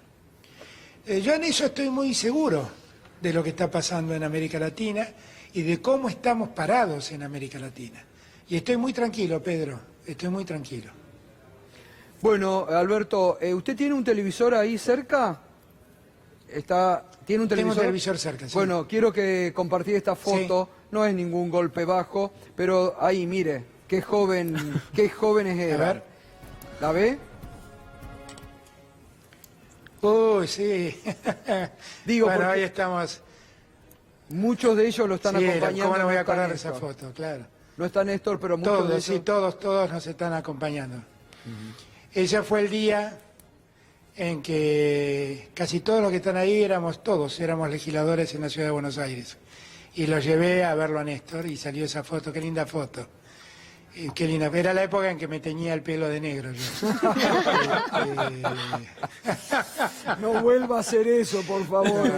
Yo en eso estoy muy seguro de lo que está pasando en América Latina y de cómo estamos parados en América Latina. Y estoy muy tranquilo, Pedro, estoy muy tranquilo. Bueno, Alberto, ¿usted tiene un televisor ahí cerca? ¿Tiene un televisor? Tengo un televisor cerca, sí. Bueno, quiero que compartir esta foto, sí. No es ningún golpe bajo, pero ahí, mire, qué jóvenes eran. A ver. ¿La ve? Uy, sí. Digo, bueno, ahí estamos. Muchos de ellos lo están acompañando. ¿Cómo no voy a acordar de esa foto? Claro. No está Néstor, pero muchos todos, de ellos... Sí, todos nos están acompañando. Ese fue el día en que casi todos los que están ahí éramos legisladores en la ciudad de Buenos Aires. Y lo llevé a verlo a Néstor y salió esa foto, qué linda foto. Qué linda, era la época en que me teñía el pelo de negro yo. No vuelva a hacer eso, por favor.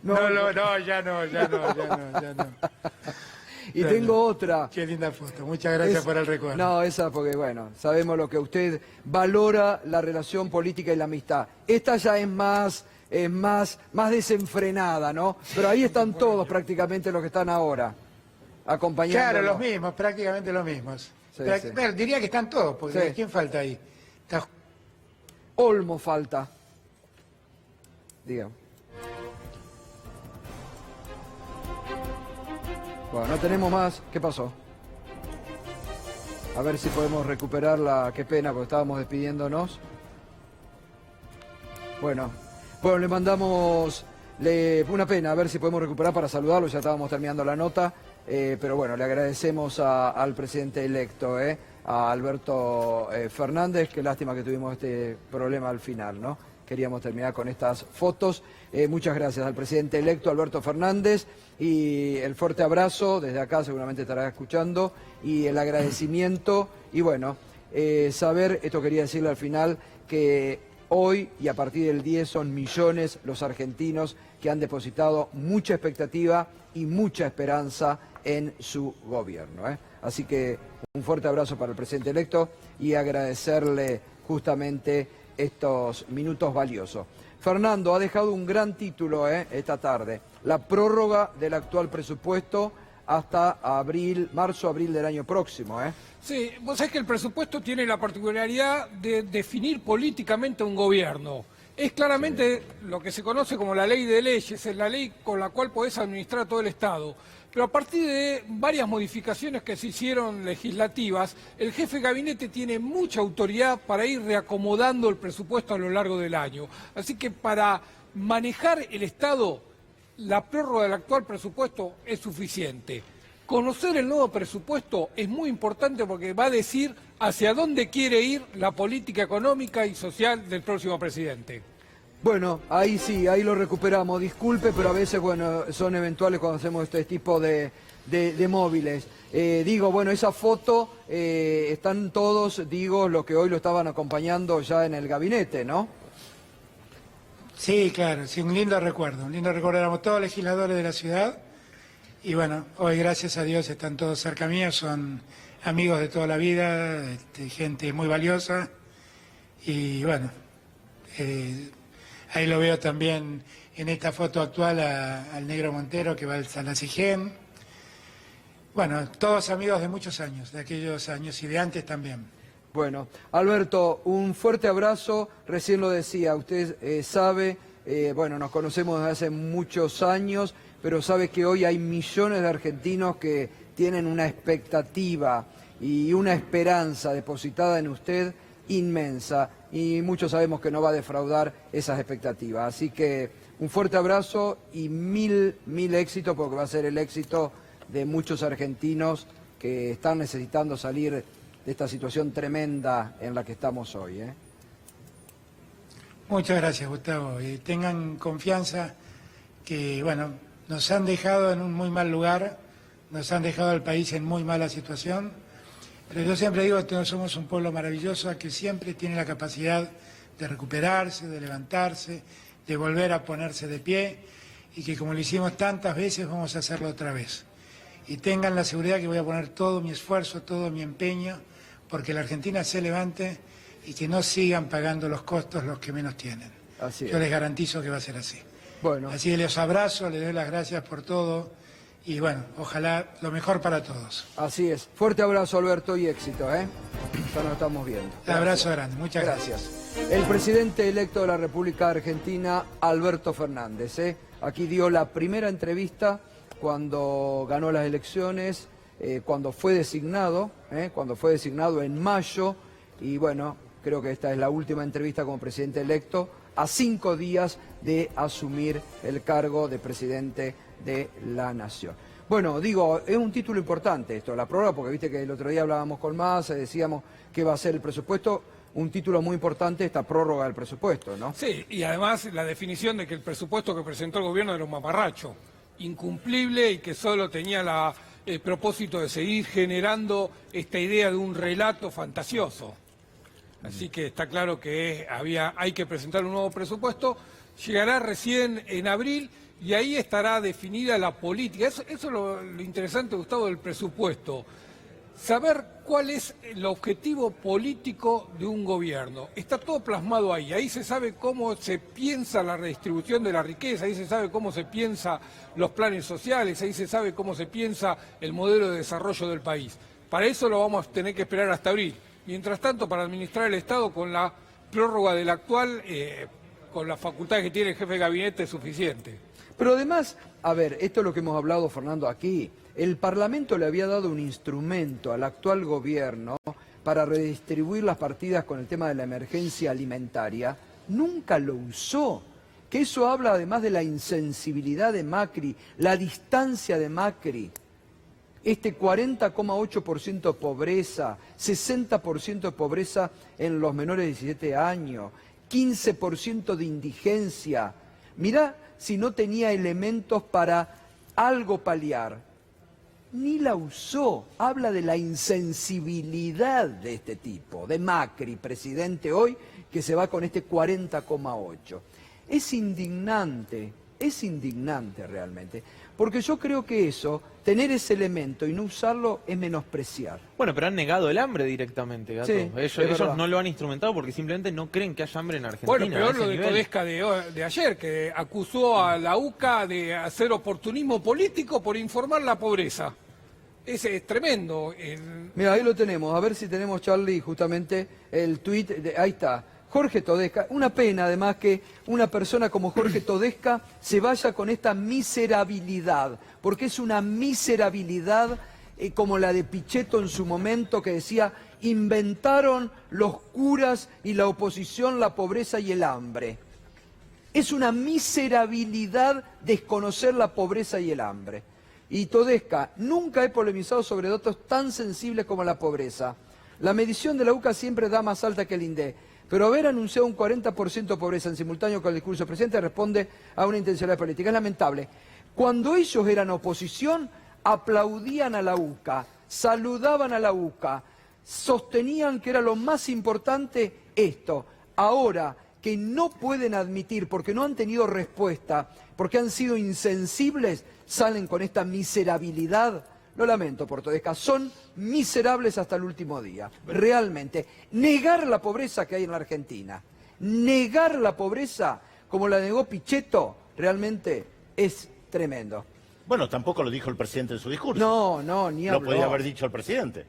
No, ya no. Y tengo otra. Qué linda foto, muchas gracias por el recuerdo. No, esa porque, bueno, sabemos lo que usted valora, la relación política y la amistad. Esta ya es más desenfrenada, ¿no? Pero ahí están todos prácticamente los que están ahora, acompañando. Claro, los mismos, prácticamente los mismos. Sí, sí. Bueno, diría que están todos, porque sí. ¿Quién falta ahí? Olmo falta. Digamos. Bueno, no tenemos más. ¿Qué pasó? A ver si podemos recuperarla. Qué pena, porque estábamos despidiéndonos. Bueno, le mandamos... una pena, a ver si podemos recuperar para saludarlo. Ya estábamos terminando la nota. Pero bueno, le agradecemos al presidente electo, a Alberto Fernández. Qué lástima que tuvimos este problema al final, ¿no? Queríamos terminar con estas fotos. Muchas gracias al presidente electo Alberto Fernández y el fuerte abrazo, desde acá seguramente estará escuchando, y el agradecimiento. Y bueno, saber, esto quería decirle al final, que hoy y a partir del 10 son millones los argentinos que han depositado mucha expectativa y mucha esperanza en su gobierno. Así que un fuerte abrazo para el presidente electo y agradecerle justamente estos minutos valiosos. Fernando ha dejado un gran título esta tarde, la prórroga del actual presupuesto hasta marzo-abril del año próximo. Sí, vos sabés que el presupuesto tiene la particularidad de definir políticamente un gobierno. Es claramente lo que se conoce como la ley de leyes, es la ley con la cual podés administrar todo el Estado. Pero a partir de varias modificaciones que se hicieron legislativas, el jefe de gabinete tiene mucha autoridad para ir reacomodando el presupuesto a lo largo del año. Así que para manejar el Estado, la prórroga del actual presupuesto es suficiente. Conocer el nuevo presupuesto es muy importante porque va a decir hacia dónde quiere ir la política económica y social del próximo presidente. Bueno, ahí sí, ahí lo recuperamos. Disculpe, pero a veces, bueno, son eventuales cuando hacemos este tipo de móviles. Bueno, esa foto, están todos, los que hoy lo estaban acompañando ya en el gabinete, ¿no? Sí, claro, sí, un lindo recuerdo, éramos todos legisladores de la ciudad y bueno, hoy gracias a Dios están todos cerca mío, son amigos de toda la vida, gente muy valiosa y bueno, ahí lo veo también en esta foto actual al Negro Montero que va a la CIGEN. Bueno, todos amigos de muchos años, de aquellos años y de antes también. Bueno, Alberto, un fuerte abrazo, recién lo decía, usted sabe, bueno, nos conocemos desde hace muchos años, pero sabe que hoy hay millones de argentinos que tienen una expectativa y una esperanza depositada en usted inmensa, y muchos sabemos que no va a defraudar esas expectativas. Así que un fuerte abrazo y mil éxitos, porque va a ser el éxito de muchos argentinos que están necesitando salir de esta situación tremenda en la que estamos hoy. Muchas gracias, Gustavo. Tengan confianza que, bueno, nos han dejado en un muy mal lugar, nos han dejado al país en muy mala situación, pero yo siempre digo que somos un pueblo maravilloso que siempre tiene la capacidad de recuperarse, de levantarse, de volver a ponerse de pie y que como lo hicimos tantas veces vamos a hacerlo otra vez. Y tengan la seguridad que voy a poner todo mi esfuerzo, todo mi empeño, porque la Argentina se levante y que no sigan pagando los costos los que menos tienen. Así es. Yo les garantizo que va a ser así. Bueno. Así que les abrazo, les doy las gracias por todo y bueno, ojalá lo mejor para todos. Así es. Fuerte abrazo, Alberto, y éxito, Ya nos estamos viendo. Un abrazo grande, muchas gracias. El presidente electo de la República Argentina, Alberto Fernández, Aquí dio la primera entrevista cuando ganó las elecciones, cuando fue designado en mayo, y bueno, creo que esta es la última entrevista como presidente electo, a 5 días de asumir el cargo de presidente de la Nación. Bueno, digo, es un título importante esto, la prórroga, porque viste que el otro día hablábamos con Massa, decíamos que va a ser el presupuesto, un título muy importante esta prórroga del presupuesto, ¿no? Sí, y además la definición de que el presupuesto que presentó el gobierno era un mamarracho, incumplible y que solo tenía el propósito de seguir generando esta idea de un relato fantasioso. Así que está claro que hay que presentar un nuevo presupuesto, llegará recién en abril y ahí estará definida la política. Eso es lo interesante, Gustavo, del presupuesto. Saber cuál es el objetivo político de un gobierno. Está todo plasmado ahí. Ahí se sabe cómo se piensa la redistribución de la riqueza, ahí se sabe cómo se piensa los planes sociales, ahí se sabe cómo se piensa el modelo de desarrollo del país. Para eso lo vamos a tener que esperar hasta abril. Mientras tanto, para administrar el Estado con la prórroga del actual, con las facultades que tiene el jefe de gabinete, es suficiente. Pero además, a ver, esto es lo que hemos hablado, Fernando, aquí. El Parlamento le había dado un instrumento al actual gobierno para redistribuir las partidas con el tema de la emergencia alimentaria. Nunca lo usó. Que eso habla además de la insensibilidad de Macri, la distancia de Macri. Este 40,8% de pobreza, 60% de pobreza en los menores de 17 años, 15% de indigencia. Mirá si no tenía elementos para algo paliar. Ni la usó. Habla de la insensibilidad de este tipo, de Macri, presidente hoy, que se va con este 40,8. Es indignante realmente, porque yo creo que eso, tener ese elemento y no usarlo es menospreciar. Bueno, pero han negado el hambre directamente, Gato. Sí, ellos no lo han instrumentado porque simplemente no creen que haya hambre en Argentina. Bueno, peor lo de nivel. Todesca de ayer, que acusó a la UCA de hacer oportunismo político por informar la pobreza. Ese es tremendo. Mira, ahí lo tenemos, a ver si tenemos, Charlie, justamente el tuit, ahí está. Jorge Todesca, una pena además que una persona como Jorge Todesca se vaya con esta miserabilidad, porque es una miserabilidad como la de Pichetto en su momento, que decía, inventaron los curas y la oposición la pobreza y el hambre. Es una miserabilidad desconocer la pobreza y el hambre. Y Todesca, nunca he polemizado sobre datos tan sensibles como la pobreza. La medición de la UCA siempre da más alta que el INDEC. Pero haber anunciado un 40% de pobreza en simultáneo con el discurso del presidente responde a una intencionalidad política. Es lamentable. Cuando ellos eran oposición, aplaudían a la UCA, saludaban a la UCA, sostenían que era lo más importante esto. Ahora que no pueden admitir porque no han tenido respuesta, porque han sido insensibles, salen con esta miserabilidad. Lo lamento, Portodesca, son miserables hasta el último día, realmente. Negar la pobreza que hay en la Argentina, negar la pobreza como la negó Pichetto, realmente es tremendo. Bueno, tampoco lo dijo el presidente en su discurso. No, ni habló. Lo podía haber dicho el presidente.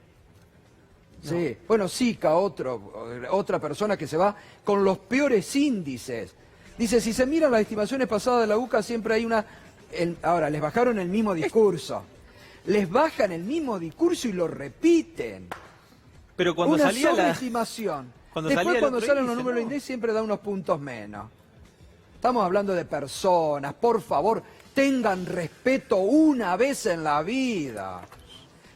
Sí, bueno, Sica, otra persona que se va con los peores índices. Dice, si se miran las estimaciones pasadas de la UCA, siempre hay una... Ahora, les bajaron el mismo discurso. Les bajan el mismo discurso y lo repiten. Pero cuando una salía sobreestimación. Después, cuando salen los números de INDEC, siempre da unos puntos menos. Estamos hablando de personas, por favor, tengan respeto una vez en la vida.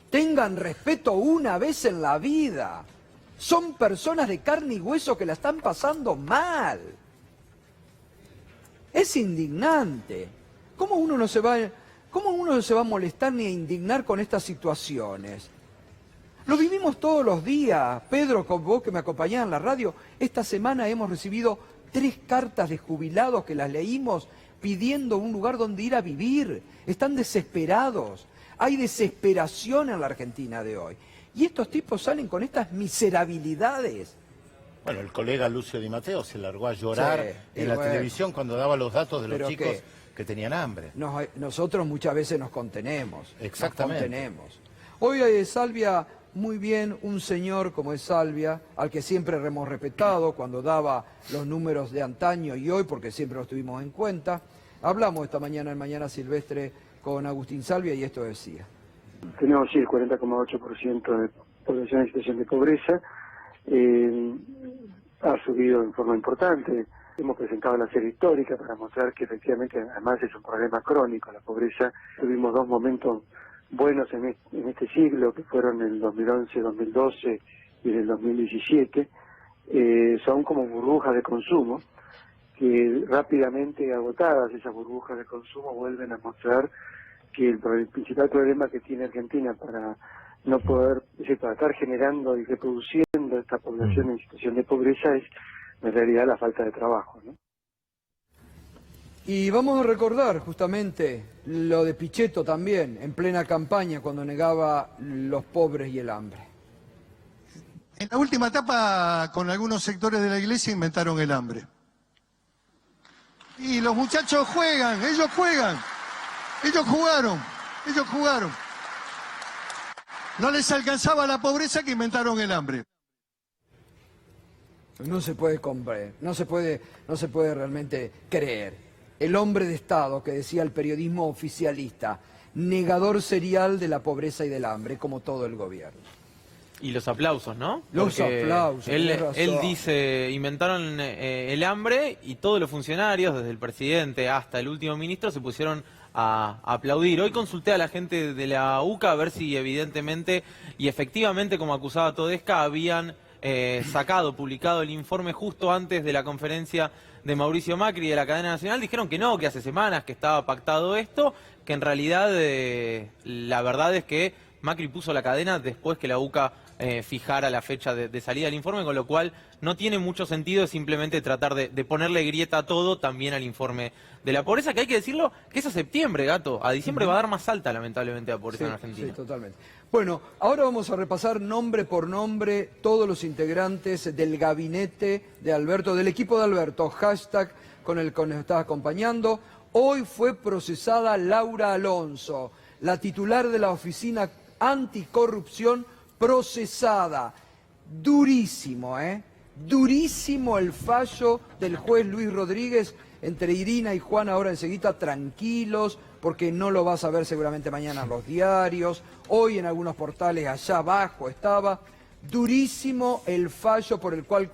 Tengan respeto una vez en la vida. Son personas de carne y hueso que la están pasando mal. Es indignante. ¿Cómo uno no se va a molestar ni a indignar con estas situaciones? Lo vivimos todos los días. Pedro, con vos que me acompañás en la radio, esta semana hemos recibido 3 cartas de jubilados que las leímos pidiendo un lugar donde ir a vivir. Están desesperados. Hay desesperación en la Argentina de hoy. Y estos tipos salen con estas miserabilidades. Bueno, el colega Lucio Di Matteo se largó a llorar en la televisión cuando daba los datos de los chicos que tenían hambre. Nosotros muchas veces nos contenemos. Exactamente. Nos contenemos. Hoy Salvia, muy bien, un señor como es Salvia, al que siempre hemos respetado cuando daba los números de antaño y hoy, porque siempre los tuvimos en cuenta. Hablamos esta mañana en Mañana Silvestre con Agustín Salvia y esto decía. Tenemos sí el 40,8% de población en situación de pobreza. Ha subido en forma importante. Hemos presentado la serie histórica para mostrar que efectivamente además es un problema crónico la pobreza. Tuvimos 2 momentos buenos en este siglo, que fueron el 2011, 2012 y el 2017. Son como burbujas de consumo que rápidamente agotadas esas burbujas de consumo vuelven a mostrar que el principal problema que tiene Argentina para no poder, para estar generando y reproduciendo esta población en situación de pobreza es en realidad la falta de trabajo, ¿no? Y vamos a recordar justamente lo de Pichetto también, en plena campaña, cuando negaba los pobres y el hambre. En la última etapa, con algunos sectores de la iglesia, inventaron el hambre. Y los muchachos juegan, ellos jugaron. No les alcanzaba la pobreza que inventaron el hambre. No se puede comprender, no se puede realmente creer. El hombre de Estado que decía el periodismo oficialista, negador serial de la pobreza y del hambre, como todo el gobierno. Y los aplausos, ¿no? Los aplausos. Él dice, inventaron el hambre y todos los funcionarios, desde el presidente hasta el último ministro, se pusieron a aplaudir. Hoy consulté a la gente de la UCA a ver si evidentemente y efectivamente, como acusaba Todesca, habían publicado el informe justo antes de la conferencia de Mauricio Macri de la cadena nacional. Dijeron que no, que hace semanas que estaba pactado esto, que en realidad la verdad es que Macri puso la cadena después que la UCA fijara la fecha de salida del informe, con lo cual no tiene mucho sentido simplemente tratar de ponerle grieta a todo, también al informe de la pobreza, que hay que decirlo, que es a septiembre, Gato. A diciembre va a dar más alta, lamentablemente, la pobreza en Argentina. Sí, totalmente. Bueno, ahora vamos a repasar nombre por nombre todos los integrantes del gabinete de Alberto, del equipo de Alberto, hashtag con el que nos está acompañando. Hoy fue procesada Laura Alonso, la titular de la Oficina Anticorrupción, procesada. Durísimo, durísimo el fallo del juez Luis Rodríguez. Entre Irina y Juan ahora enseguida tranquilos, porque no lo vas a ver seguramente mañana en los diarios, hoy en algunos portales allá abajo estaba. Durísimo el fallo por el cual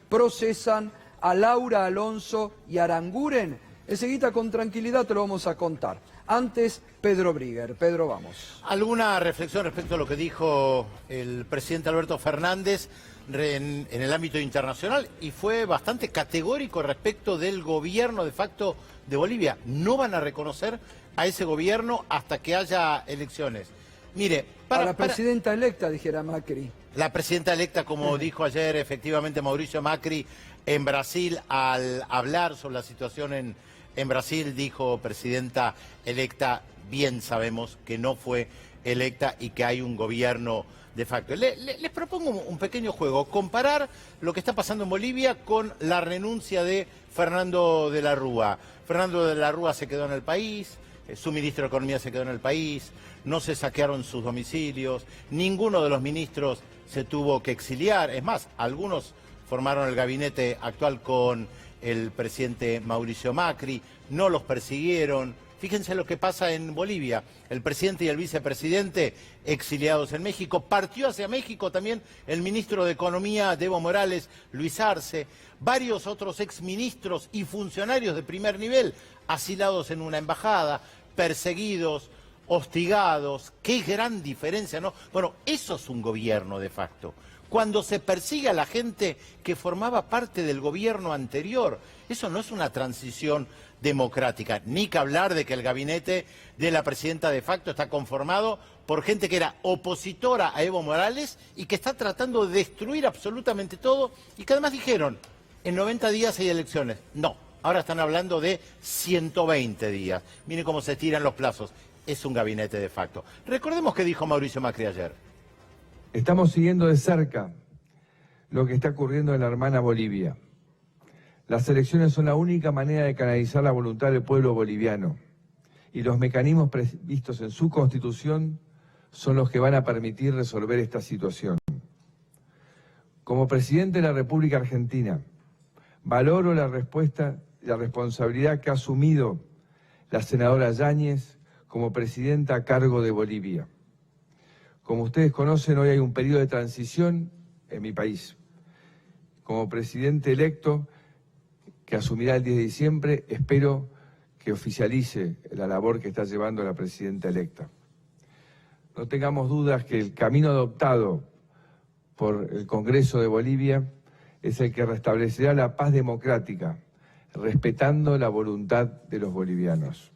procesan a Laura Alonso y Aranguren. Enseguida con tranquilidad te lo vamos a contar. Antes, Pedro Brigger. Pedro, vamos. ¿Alguna reflexión respecto a lo que dijo el presidente Alberto Fernández en el ámbito internacional? Y fue bastante categórico respecto del gobierno de facto de Bolivia. No van a reconocer a ese gobierno hasta que haya elecciones. Mire, a la presidenta electa, dijera Macri. La presidenta electa, como dijo ayer efectivamente Mauricio Macri en Brasil, al hablar sobre la situación en Brasil, dijo: presidenta electa, bien sabemos que no fue electa y que hay un gobierno de facto. Les propongo un pequeño juego, comparar lo que está pasando en Bolivia con la renuncia de Fernando de la Rúa. Fernando de la Rúa se quedó en el país, su ministro de Economía se quedó en el país, no se saquearon sus domicilios, ninguno de los ministros se tuvo que exiliar, es más, algunos formaron el gabinete actual con el presidente Mauricio Macri, no los persiguieron. Fíjense lo que pasa en Bolivia, el presidente y el vicepresidente exiliados en México, partió hacia México también el ministro de Economía, Evo Morales, Luis Arce, varios otros exministros y funcionarios de primer nivel asilados en una embajada, perseguidos, hostigados. Qué gran diferencia, ¿no? Bueno, eso es un gobierno de facto. Cuando se persigue a la gente que formaba parte del gobierno anterior, eso no es una transición democrática, ni que hablar de que el gabinete de la presidenta de facto está conformado por gente que era opositora a Evo Morales y que está tratando de destruir absolutamente todo, y que además dijeron, en 90 días hay elecciones. No, ahora están hablando de 120 días. Miren cómo se tiran los plazos. Es un gabinete de facto. Recordemos que dijo Mauricio Macri ayer. Estamos siguiendo de cerca lo que está ocurriendo en la hermana Bolivia. Las elecciones son la única manera de canalizar la voluntad del pueblo boliviano, y los mecanismos previstos en su Constitución son los que van a permitir resolver esta situación. Como presidente de la República Argentina, valoro la respuesta y la responsabilidad que ha asumido la senadora Yáñez como presidenta a cargo de Bolivia. Como ustedes conocen, hoy hay un periodo de transición en mi país. Como presidente electo, que asumirá el 10 de diciembre, espero que oficialice la labor que está llevando la presidenta electa. No tengamos dudas que el camino adoptado por el Congreso de Bolivia es el que restablecerá la paz democrática, respetando la voluntad de los bolivianos.